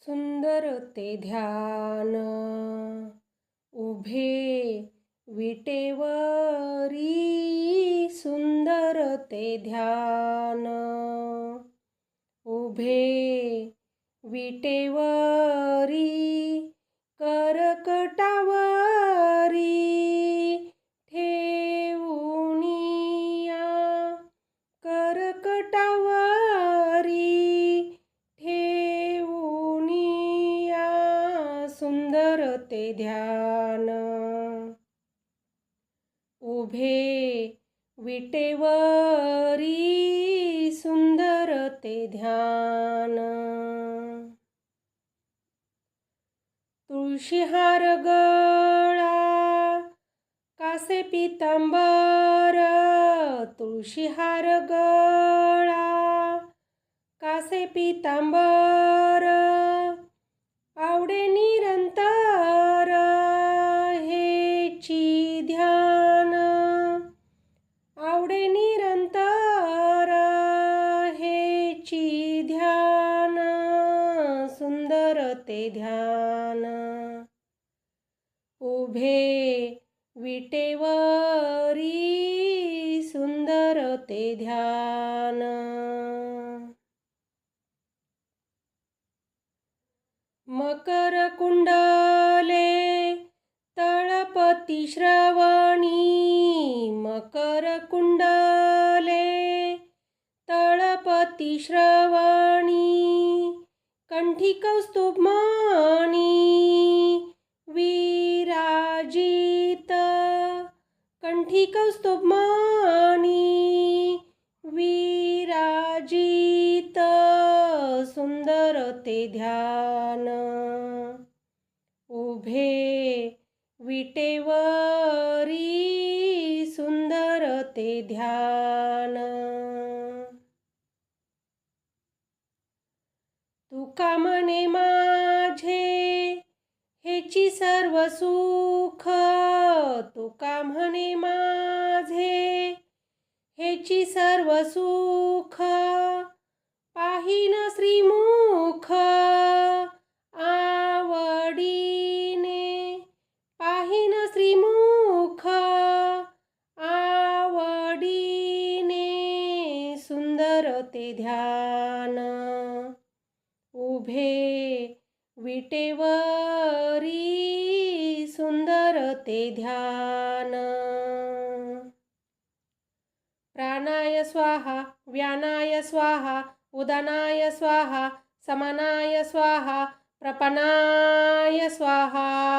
सुंदर ते ध्यान उभे विटेवरी, सुंदर ते ध्यान उभे विटेवरी, करकटावरी ठेवूनिया, करकटावरी ठेवूनिया, सुंदर ते ध्यान उभे विटेवरी, सुंदर ते ध्यान. तुळशीहार गळा कासे पितांबर, तुळशीहार गळा कासे पितांबर, आवडे निरंतर हेची ध्यान, आवडे निरंतर हेची ध्यान, सुंदर ते ध्यान उभे विटेवरी, सुंदर ते ध्यान. मकर कुंडले तळपती श्रवणी, मकर कुंडले तळपती श्रवणी, कंठी कौस्तुभमणी विराजित, कंठी कौस्तुभमणी विराजित, सुंदर ते ध्यान उभे विटेवरी, सुंदर ते ध्यान. तुका म्हणे माझे हेची सर्व सुख, तुका म्हणे माझे हेची सर्व सुख, पाहिन श्रीमुख आवडीने, पाहिन श्रीमुख आवडीने, सुंदर ते ध्यान उभे विटेवरी, सुंदर ते ध्यान. प्राणाय स्वाहा, व्यानाय स्वाहा, उदानाय स्वाहा, समानाय स्वाहा, प्रपनाय स्वाहा.